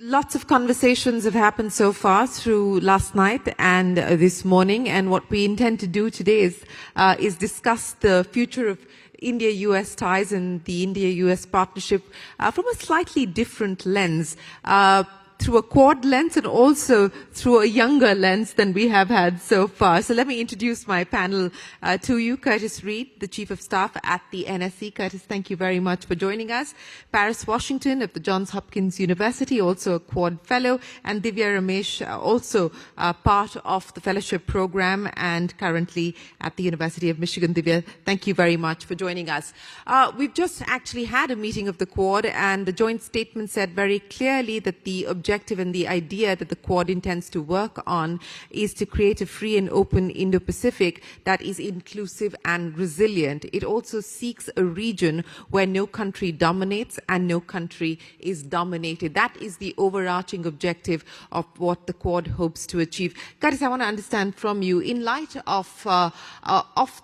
Lots of conversations have happened so far through last night and this morning, and what we intend to do today is discuss the future of India-US ties and the India-US partnership from a slightly different lens. Through a Quad lens and also through a younger lens than we have had so far. So let me introduce my panel to you. Curtis Ried, the Chief of Staff at the NSC. Curtis, thank you very much for joining us. Parris Washington of the Johns Hopkins University, also a Quad Fellow, and Divya Ramesh, also part of the fellowship program and currently at the University of Michigan. Divya, thank you very much for joining us. We've just actually had a meeting of the Quad, and the joint statement said very clearly that the objective and the idea that the Quad intends to work on is to create a free and open Indo-Pacific that is inclusive and resilient. It also seeks a region where no country dominates and no country is dominated. That is the overarching objective of what the Quad hopes to achieve. Curtis, I want to understand from you, in light of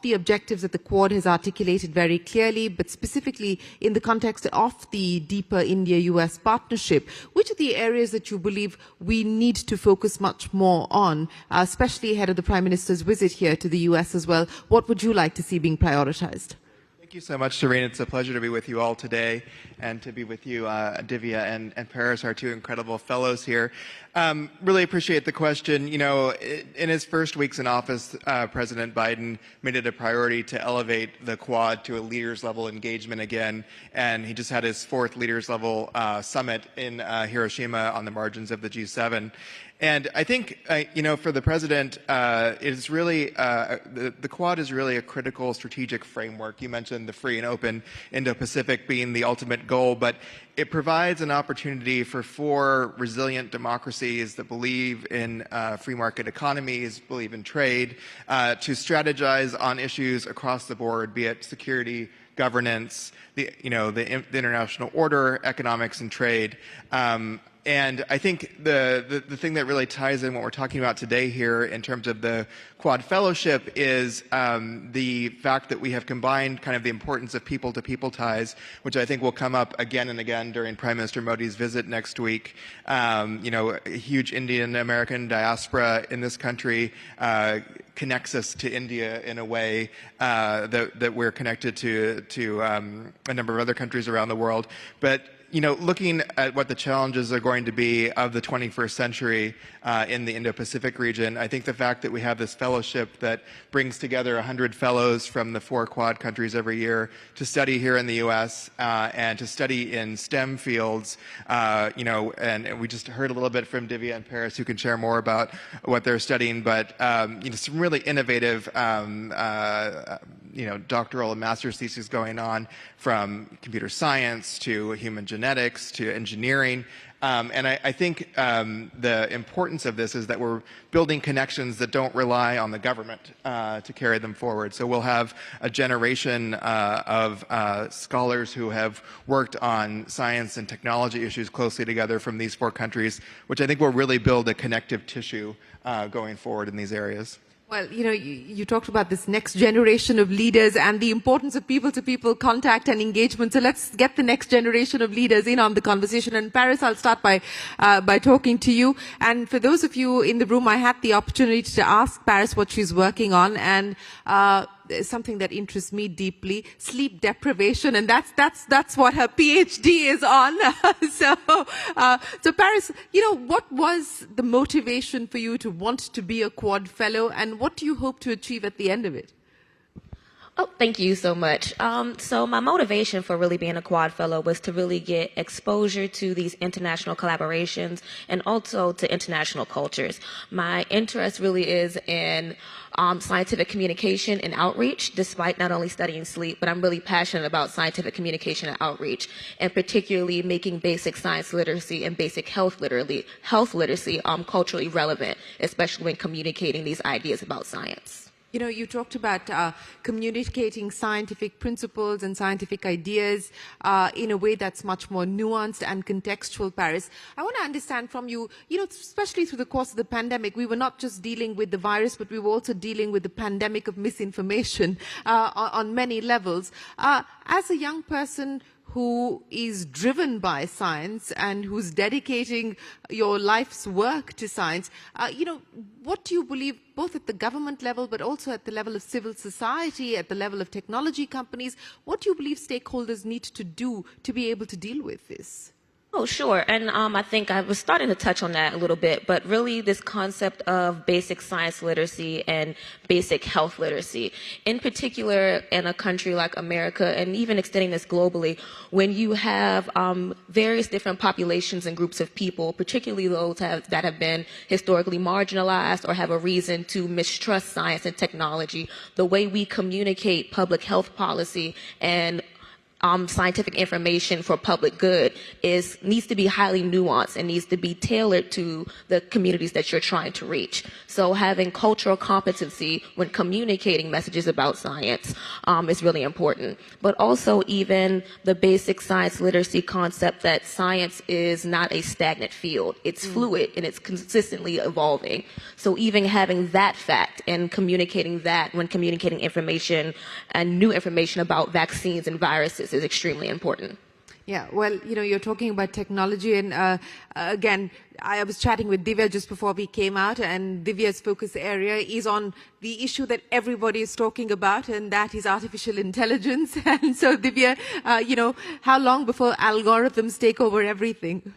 the objectives that the Quad has articulated very clearly, but specifically in the context of the deeper India-US partnership, which are the areas that you believe we need to focus much more on, especially ahead of the Prime Minister's visit here to the US as well? What would you like to see being prioritized? Thank you so much, Shereen. It's a pleasure to be with you all today and to be with you, Divya and Parris, our two incredible fellows here. Really appreciate the question. You know, in his first weeks in office, President Biden made it a priority to elevate the Quad to a leaders level engagement again, and he just had his fourth leaders level summit in Hiroshima on the margins of the G7. And I think, you know, for the president, it's really, the Quad is really a critical strategic framework. You mentioned the free and open Indo-Pacific being the ultimate goal, but it provides an opportunity for four resilient democracies that believe in free market economies, believe in trade, to strategize on issues across the board, be it security, governance, the international order, economics, and trade. And I think the thing that really ties in what we're talking about today here in terms of the Quad Fellowship is the fact that we have combined kind of the importance of people-to-people ties, which I think will come up again and again during Prime Minister Modi's visit next week. You know, a huge Indian-American diaspora in this country connects us to India in a way that we're connected to a number of other countries around the world. But you know, looking at what the challenges are going to be of the 21st century in the Indo-Pacific region, I think the fact that we have this fellowship that brings together 100 fellows from the 4 Quad countries every year to study here in the U.S. And to study in STEM fields, you know, and we just heard a little bit from Divya and Parris, who can share more about what they're studying, but you know, some really innovative you know, doctoral and master's theses going on, from computer science to human genetics to engineering. And I think the importance of this is that we're building connections that don't rely on the government to carry them forward. So we'll have a generation of scholars who have worked on science and technology issues closely together from these 4 countries, which I think will really build a connective tissue going forward in these areas. Well, you know, you talked about this next generation of leaders and the importance of people-to-people contact and engagement. So let's get the next generation of leaders in on the conversation. And Parris, I'll start by talking to you. And for those of you in the room, I had the opportunity to ask Parris what she's working on, and something that interests me deeply: sleep deprivation, and that's what her PhD is on. So Parris, you know, what was the motivation for you to want to be a Quad Fellow, and what do you hope to achieve at the end of it? Oh, thank you so much. So my motivation for really being a Quad Fellow was to really get exposure to these international collaborations and also to international cultures. My interest really is in scientific communication and outreach, despite not only studying sleep, but I'm really passionate about scientific communication and outreach, and particularly making basic science literacy and basic health literacy culturally relevant, especially when communicating these ideas about science. You know, you talked about communicating scientific principles and scientific ideas in a way that's much more nuanced and contextual, Parris. I want to understand from you, you know, especially through the course of the pandemic, we were not just dealing with the virus, but we were also dealing with the pandemic of misinformation on many levels. As a young person who is driven by science and who's dedicating your life's work to science, what do you believe, both at the government level, but also at the level of civil society, at the level of technology companies, what do you believe stakeholders need to do to be able to deal with this? Oh, sure. And I think I was starting to touch on that a little bit, but really this concept of basic science literacy and basic health literacy, in particular in a country like America, and even extending this globally, when you have various different populations and groups of people, particularly those that have been historically marginalized or have a reason to mistrust science and technology, the way we communicate public health policy and scientific information for public good needs to be highly nuanced and needs to be tailored to the communities that you're trying to reach. So having cultural competency when communicating messages about science is really important. But also even the basic science literacy concept that science is not a stagnant field. It's fluid and it's consistently evolving. So even having that fact and communicating that when communicating information and new information about vaccines and viruses is extremely important. Yeah, well, you're talking about technology, and again, I was chatting with Divya just before we came out, and Divya's focus area is on the issue that everybody is talking about, and that is artificial intelligence. And so, Divya, how long before algorithms take over everything?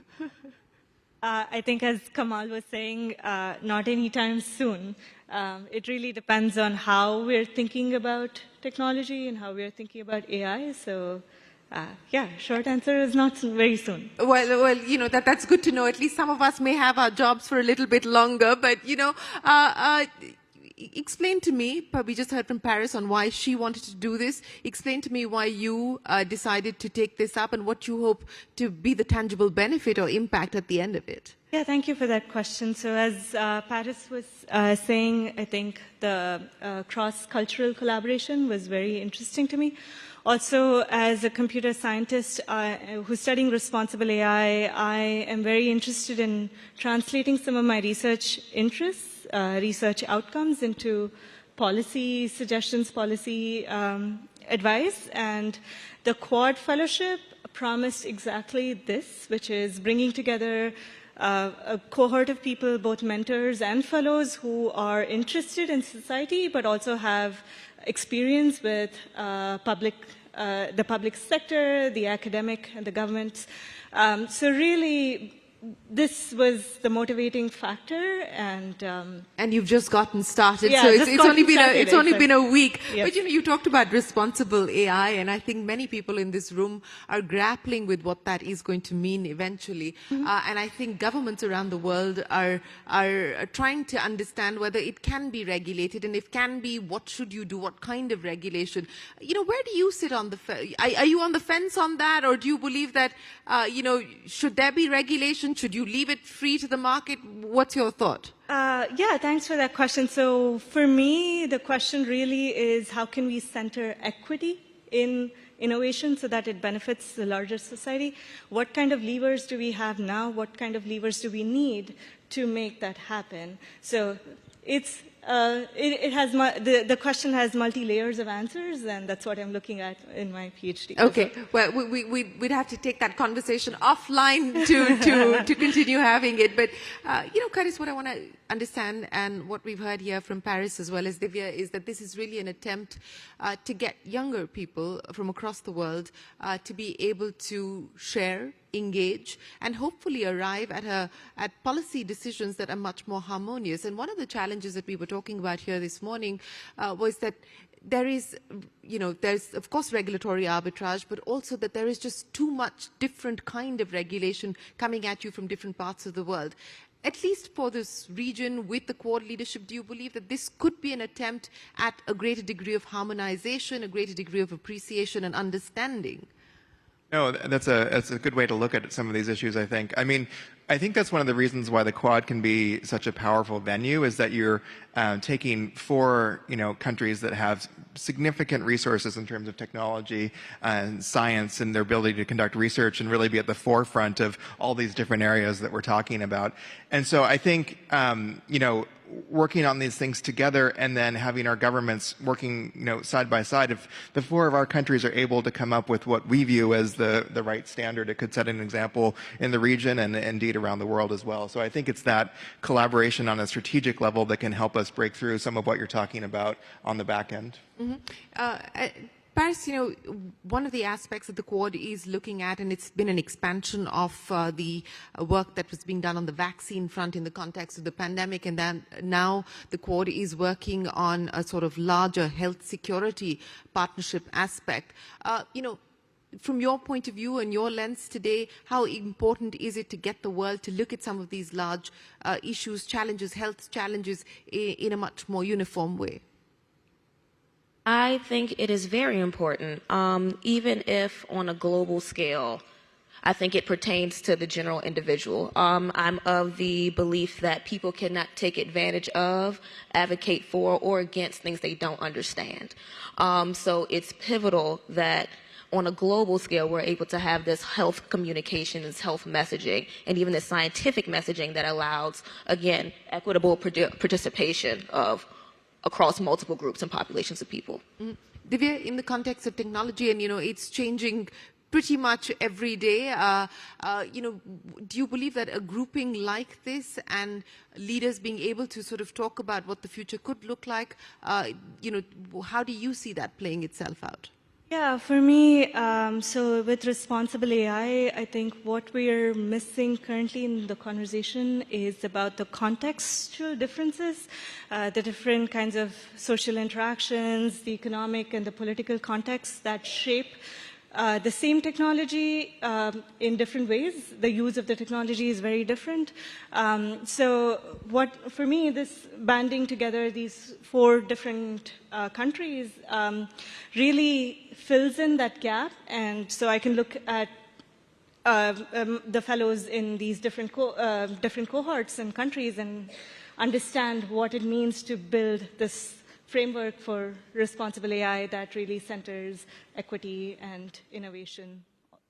I think, as Kamal was saying, not anytime soon. It really depends on how we're thinking about technology and how we're thinking about AI. So, short answer is not very soon. Well, that's good to know. At least some of us may have our jobs for a little bit longer. But, explain to me, we just heard from Parris on why she wanted to do this. Explain to me why you decided to take this up and what you hope to be the tangible benefit or impact at the end of it. Yeah, thank you for that question. So as Parris was saying, I think the cross-cultural collaboration was very interesting to me. Also, as a computer scientist who's studying responsible AI, I am very interested in translating some of my research interests, research outcomes into policy suggestions, policy advice. And the Quad Fellowship promised exactly this, which is bringing together a cohort of people, both mentors and fellows, who are interested in society, but also have experience with the public sector, the academic, and the government. So really, this was the motivating factor, and you've just gotten started. Yeah, so it's only been a week. Yes. But you talked about responsible AI, and I think many people in this room are grappling with what that is going to mean eventually. And I think governments around the world are trying to understand whether it can be regulated, and if can be, what should you do? What kind of regulation? Where do you sit on the fence? Are you on the fence on that, or do you believe that should there be regulation? Should you leave it free to the market? What's your thought? Yeah, thanks for that question. So for me, the question really is how can we center equity in innovation so that it benefits the larger society? What kind of levers do we have now? What kind of levers do we need to make that happen? So it's the question has multi-layers of answers, and that's what I'm looking at in my PhD. Okay, well, we'd have to take that conversation offline to continue having it. But, Parris, what I want to understand, and what we've heard here from Parris as well as Divya, is that this is really an attempt to get younger people from across the world to be able to share, engage, and hopefully arrive at policy decisions that are much more harmonious. And one of the challenges that we were talking about here this morning was that there's of course regulatory arbitrage, but also that there is just too much different kind of regulation coming at you from different parts of the world. At least for this region with the Quad leadership, do you believe that this could be an attempt at a greater degree of harmonization, a greater degree of appreciation and understanding? No, that's a good way to look at some of these issues, I think. I mean, I think that's one of the reasons why the Quad can be such a powerful venue, is that you're taking four, countries that have significant resources in terms of technology and science and their ability to conduct research and really be at the forefront of all these different areas that we're talking about. And so I think, working on these things together and then having our governments working, side by side. If the four of our countries are able to come up with what we view as the right standard, it could set an example in the region and indeed around the world as well. So I think it's that collaboration on a strategic level that can help us break through some of what you're talking about on the back end. Parris, one of the aspects that the Quad is looking at, and it's been an expansion of the work that was being done on the vaccine front in the context of the pandemic, and then now the Quad is working on a sort of larger health security partnership aspect. From your point of view and your lens today, how important is it to get the world to look at some of these large issues, challenges, health challenges in a much more uniform way? I think it is very important, even if on a global scale, I think it pertains to the general individual. I'm of the belief that people cannot take advantage of, advocate for, or against things they don't understand. So it's pivotal that on a global scale, we're able to have this health communication, this health messaging, and even the scientific messaging that allows, again, equitable participation of across multiple groups and populations of people. Divya, in the context of technology, and it's changing pretty much every day, do you believe that a grouping like this and leaders being able to sort of talk about what the future could look like, how do you see that playing itself out? Yeah, for me, so with responsible AI, I think what we are missing currently in the conversation is about the contextual differences, the different kinds of social interactions, the economic and the political contexts that shape the same technology in different ways. The use of the technology is very different. So for me, this banding together these four different countries really fills in that gap. And so I can look at the fellows in these different cohorts and countries and understand what it means to build this framework for responsible AI that really centers equity and innovation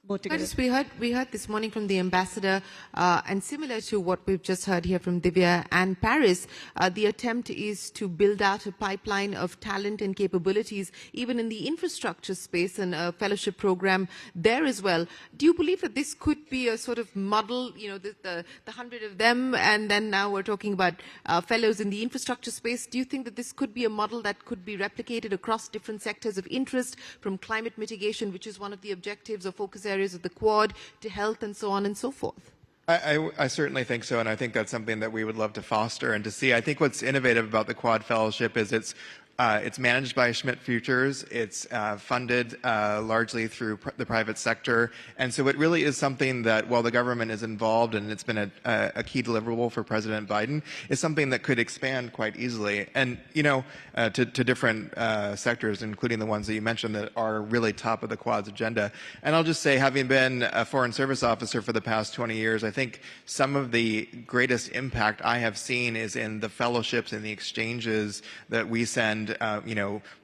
both together. We heard this morning from the ambassador, and similar to what we've just heard here from Divya and Parris, the attempt is to build out a pipeline of talent and capabilities, even in the infrastructure space, and a fellowship program there as well. Do you believe that this could be a sort of model, the 100 of them, and then now we're talking about fellows in the infrastructure space? Do you think that this could be a model that could be replicated across different sectors of interest, from climate mitigation, which is one of the objectives or focus areas of the Quad, to health and so on and so forth? I certainly think so, and I think that's something that we would love to foster and to see. I think what's innovative about the Quad Fellowship is it's managed by Schmidt Futures. It's funded largely through the private sector. And so it really is something that, while the government is involved and it's been a key deliverable for President Biden, is something that could expand quite easily. And, to different sectors, including the ones that you mentioned that are really top of the Quad's agenda. And I'll just say, having been a Foreign Service officer for the past 20 years, I think some of the greatest impact I have seen is in the fellowships and the exchanges that we send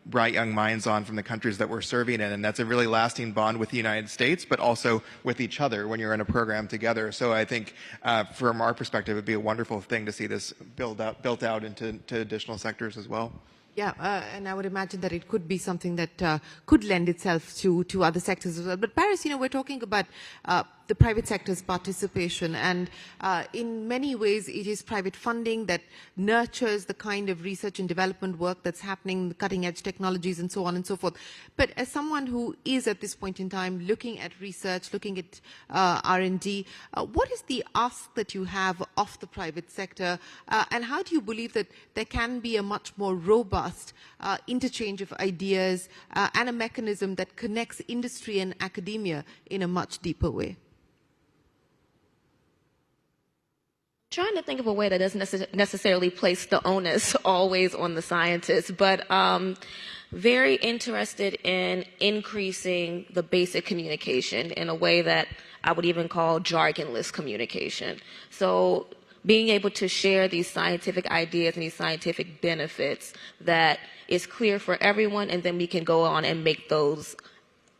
bright young minds on from the countries that we're serving in. And that's a really lasting bond with the United States, but also with each other when you're in a program together. So I think from our perspective, it would be a wonderful thing to see this built out into additional sectors as well. Yeah, and I would imagine that it could be something that could lend itself to other sectors as well. But Parris, we're talking about the private sector's participation, and in many ways it is private funding that nurtures the kind of research and development work that's happening, the cutting edge technologies and so on and so forth. But as someone who is at this point in time looking at research, looking at R&D, what is the ask that you have of the private sector, and how do you believe that there can be a much more robust interchange of ideas and a mechanism that connects industry and academia in a much deeper way? Trying to think of a way that doesn't necessarily place the onus always on the scientists, but very interested in increasing the basic communication in a way that I would even call jargonless communication. So being able to share these scientific ideas and these scientific benefits that is clear for everyone, and then we can go on and make those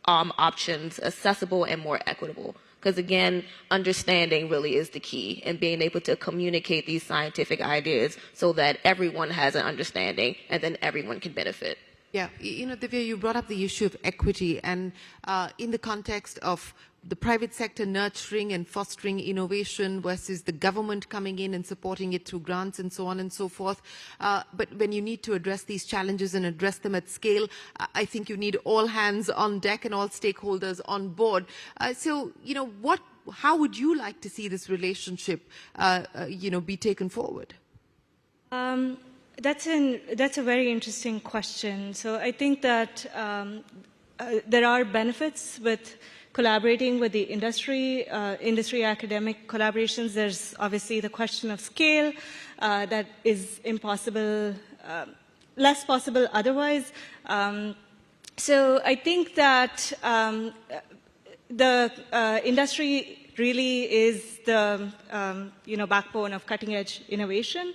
options accessible and more equitable. Because again, understanding really is the key, and being able to communicate these scientific ideas so that everyone has an understanding and then everyone can benefit. Yeah, Divya, you brought up the issue of equity, and in the context of the private sector nurturing and fostering innovation versus the government coming in and supporting it through grants and so on and so forth. But when you need to address these challenges and address them at scale, I think you need all hands on deck and all stakeholders on board. So, how would you like to see this relationship, be taken forward? That's a very interesting question. So I think that there are benefits with collaborating with the industry, industry-academic collaborations. There's obviously the question of scale that is impossible, less possible otherwise. So I think that the industry really is the backbone of cutting-edge innovation,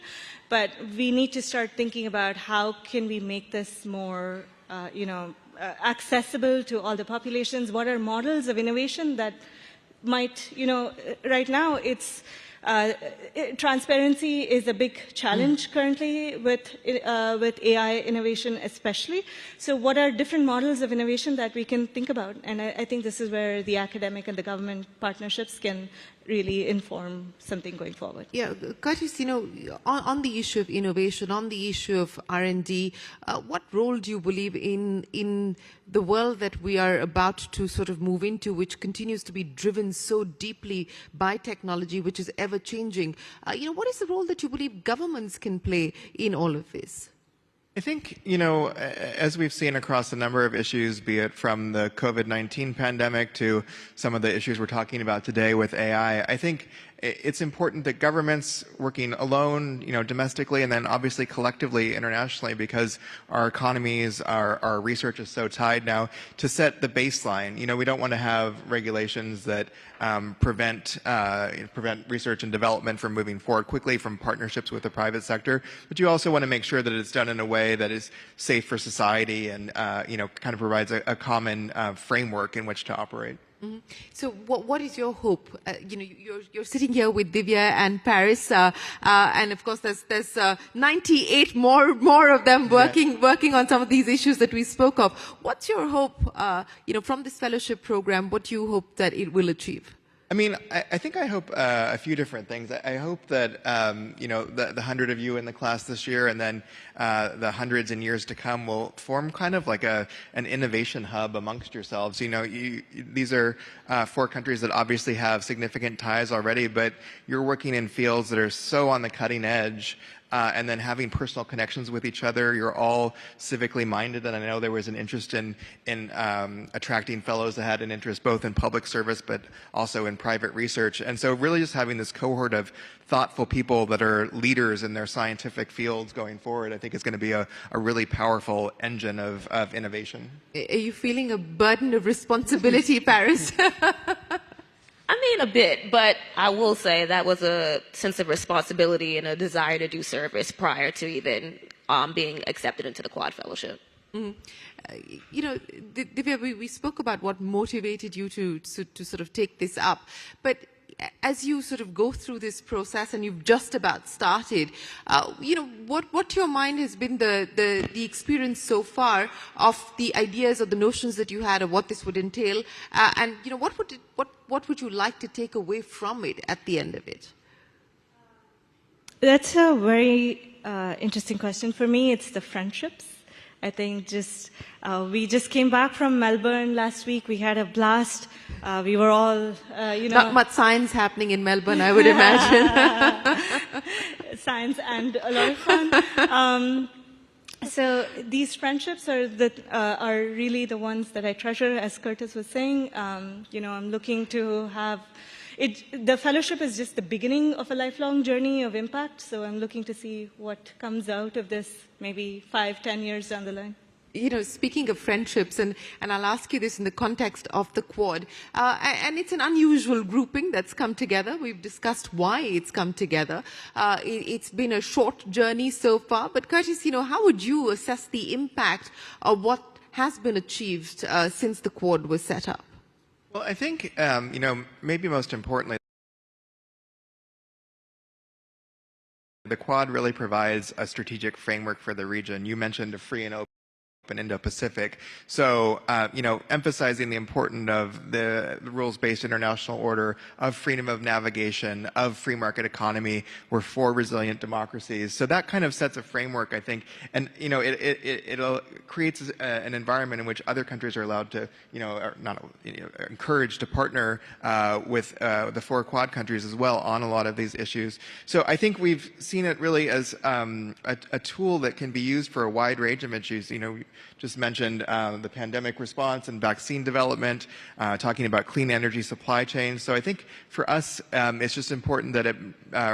but we need to start thinking about how can we make this more accessible to all the populations. What are models of innovation that might, right now it's transparency is a big challenge currently with AI innovation especially. So what are different models of innovation that we can think about? And I think this is where the academic and the government partnerships can really inform something going forward. Yeah, Curtis, on the issue of innovation, on the issue of R&D, what role do you believe in the world that we are about to sort of move into, which continues to be driven so deeply by technology, which is ever changing? What is the role that you believe governments can play in all of this? I think, as we've seen across a number of issues, be it from the COVID-19 pandemic to some of the issues we're talking about today with AI, I think it's important that governments working alone, domestically, and then obviously collectively internationally, because our economies, our research is so tied now, to set the baseline. We don't want to have regulations that prevent research and development from moving forward quickly from partnerships with the private sector. But you also want to make sure that it's done in a way that is safe for society and kind of provides a common framework in which to operate. Mm-hmm. So what is your hope? You're sitting here with Divya and Parris, and of course there's 98 more of them working on some of these issues that we spoke of. What's your hope, from this fellowship program? What do you hope that it will achieve? I mean, I think I hope a few different things. I hope that, the 100 of you in the class this year and then the hundreds in years to come will form kind of like an innovation hub amongst yourselves. These are 4 countries that obviously have significant ties already, but you're working in fields that are so on the cutting edge. And then having personal connections with each other. You're all civically minded, and I know there was an interest in attracting fellows that had an interest both in public service but also in private research. And so really just having this cohort of thoughtful people that are leaders in their scientific fields going forward, I think is going to be a really powerful engine of innovation. Are you feeling a burden of responsibility, Parris? A bit, but I will say that was a sense of responsibility and a desire to do service prior to even being accepted into the Quad Fellowship. Mm-hmm. Divya, we spoke about what motivated you to sort of take this up, but as you sort of go through this process and you've just about started, what to your mind has been the experience so far of the ideas or the notions that you had of what this would entail, and what would you like to take away from it at the end of it? That's a very interesting question. For me, it's the friendships. I think we just came back from Melbourne last week. We had a blast. We were all, Not much science happening in Melbourne, I would imagine. Science and a lot of fun. So these friendships are really the ones that I treasure, as Curtis was saying. I'm looking to have the fellowship is just the beginning of a lifelong journey of impact, so I'm looking to see what comes out of this maybe 5-10 years down the line. Speaking of friendships, and I'll ask you this in the context of the Quad, and it's an unusual grouping that's come together. We've discussed why it's come together. It's been a short journey so far, but Curtis, how would you assess the impact of what has been achieved since the Quad was set up? Well, I think, maybe most importantly, the Quad really provides a strategic framework for the region. You mentioned a free and open Indo-Pacific. So, emphasizing the importance of the rules-based international order, of freedom of navigation, of free market economy. We're for resilient democracies. So that kind of sets a framework, I think, and it creates an environment in which other countries are allowed to, are not encouraged to partner with the four Quad countries as well on a lot of these issues. So I think we've seen it really as a tool that can be used for a wide range of issues. Just mentioned the pandemic response and vaccine development, talking about clean energy supply chains. So I think for us, it's just important that it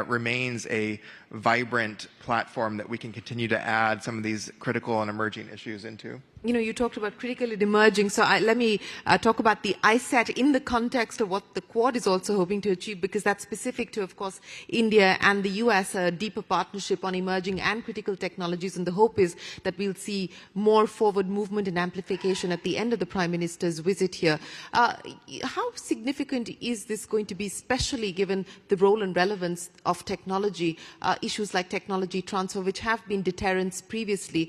remains a vibrant platform that we can continue to add some of these critical and emerging issues into. You talked about critical and emerging, so let me talk about the ISAT in the context of what the Quad is also hoping to achieve, because that's specific to, of course, India and the US, a deeper partnership on emerging and critical technologies, and the hope is that we'll see more forward movement and amplification at the end of the Prime Minister's visit here. How significant is this going to be, especially given the role and relevance of technology, issues like technology transfer, which have been deterrents previously?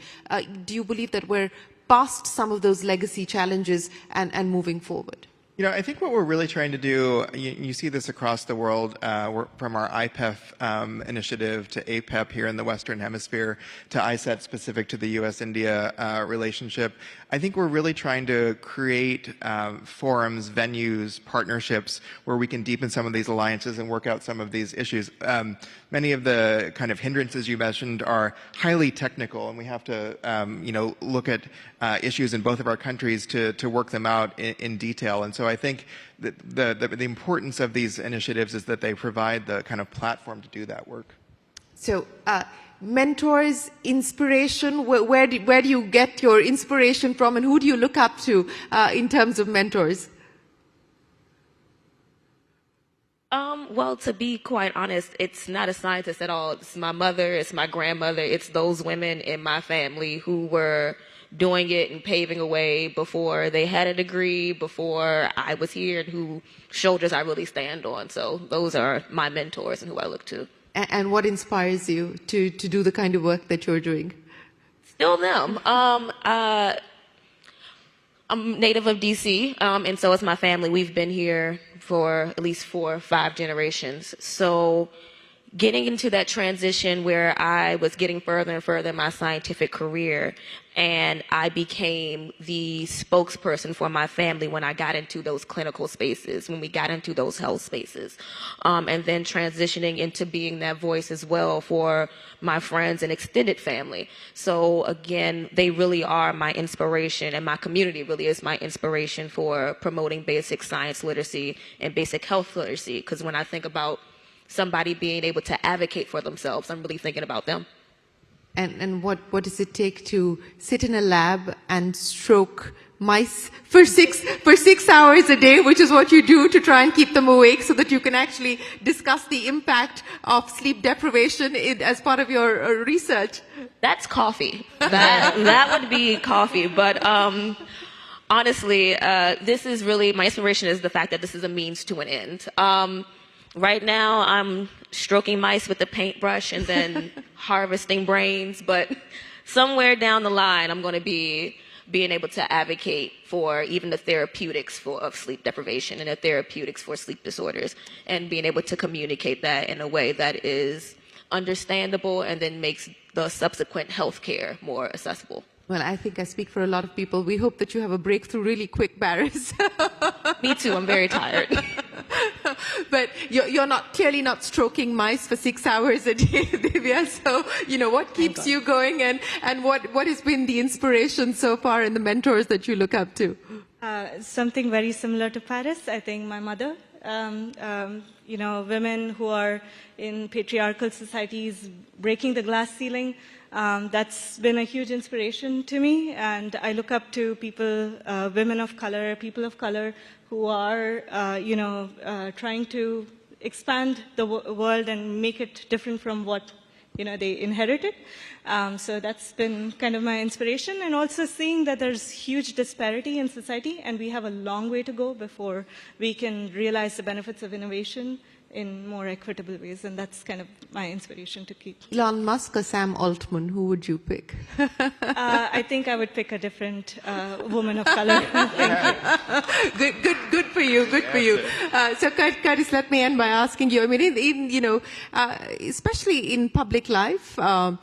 Do you believe that we're past some of those legacy challenges and moving forward? I think what we're really trying to do, you see this across the world, from our IPEF initiative to APEP here in the Western Hemisphere to ISAT specific to the U.S.-India relationship. I think we're really trying to create forums, venues, partnerships where we can deepen some of these alliances and work out some of these issues. Many of the kind of hindrances you mentioned are highly technical, and we have to, look at issues in both of our countries to work them out in detail. And so I think that the importance of these initiatives is that they provide the kind of platform to do that work. So, mentors, inspiration, where do you get your inspiration from, and who do you look up to in terms of mentors? Well, to be quite honest, it's not a scientist at all. It's my mother, it's my grandmother, it's those women in my family who were doing it and paving a way before they had a degree, before I was here, and whose shoulders I really stand on. So those are my mentors and who I look to. And what inspires you to do the kind of work that you're doing? Still them. I'm native of DC, and so is my family. We've been here for at least 4 or 5 generations. So getting into that transition where I was getting further and further in my scientific career, and I became the spokesperson for my family when I got into those clinical spaces, when we got into those health spaces, and then transitioning into being that voice as well for my friends and extended family. So again, they really are my inspiration, and my community really is my inspiration for promoting basic science literacy and basic health literacy, because when I think about somebody being able to advocate for themselves, I'm really thinking about them. And what does it take to sit in a lab and stroke mice for 6 hours a day, which is what you do to try and keep them awake so that you can actually discuss the impact of sleep deprivation as part of your research? That's coffee. That would be coffee. But honestly, this is really, my inspiration is the fact that this is a means to an end. Right now, I'm stroking mice with a paintbrush and then harvesting brains, but somewhere down the line, I'm going to be being able to advocate for even the therapeutics of sleep deprivation and the therapeutics for sleep disorders, and being able to communicate that in a way that is understandable and then makes the subsequent health care more accessible. Well, I think I speak for a lot of people. We hope that you have a breakthrough really quick, Parris. Me too. I'm very tired. But you're clearly not stroking mice for 6 hours a day, Divya. So, what keeps you going, and what has been the inspiration so far and the mentors that you look up to? Something very similar to Parris. I think my mother. Women who are in patriarchal societies breaking the glass ceiling. That's been a huge inspiration to me, and I look up to people, women of color, people of color, who are, trying to expand the world and make it different from what they inherit it. So that's been kind of my inspiration, and also seeing that there's huge disparity in society, and we have a long way to go before we can realize the benefits of innovation in more equitable ways, and that's kind of my inspiration to keep. Elon Musk or Sam Altman, who would you pick? I think I would pick a different woman of color. Good for you, good for you. So Curtis, let me end by asking you, I mean, especially in public life, and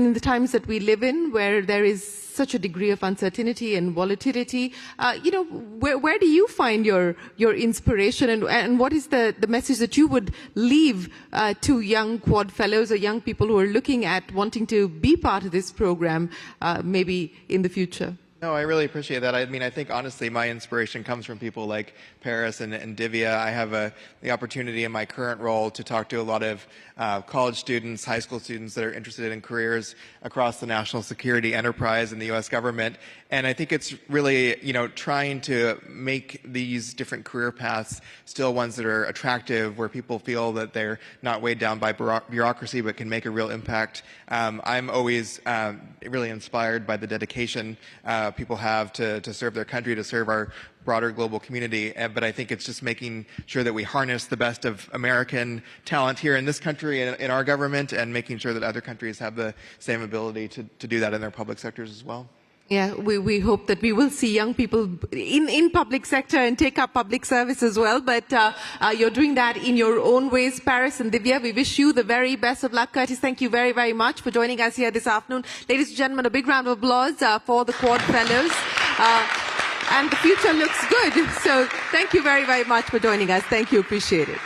in the times that we live in, where there is such a degree of uncertainty and volatility, where do you find your inspiration, and what is the message that you would leave to young Quad Fellows or young people who are looking at wanting to be part of this program, maybe in the future? No, I really appreciate that. I mean, I think honestly my inspiration comes from people like Parris and Divya. I have the opportunity in my current role to talk to a lot of college students, high school students that are interested in careers across the national security enterprise and the U.S. government. And I think it's really, trying to make these different career paths still ones that are attractive, where people feel that they're not weighed down by bureaucracy but can make a real impact. I'm always really inspired by the dedication people have to serve their country, to serve our broader global community. But I think it's just making sure that we harness the best of American talent here in this country and in our government, and making sure that other countries have the same ability to do that in their public sectors as well. Yeah, we hope that we will see young people in public sector and take up public service as well. But you're doing that in your own ways, Parris and Divya. We wish you the very best of luck. Curtis, thank you very, very much for joining us here this afternoon. Ladies and gentlemen, a big round of applause for the Quad Fellows. And the future looks good. So thank you very, very much for joining us. Thank you. Appreciate it.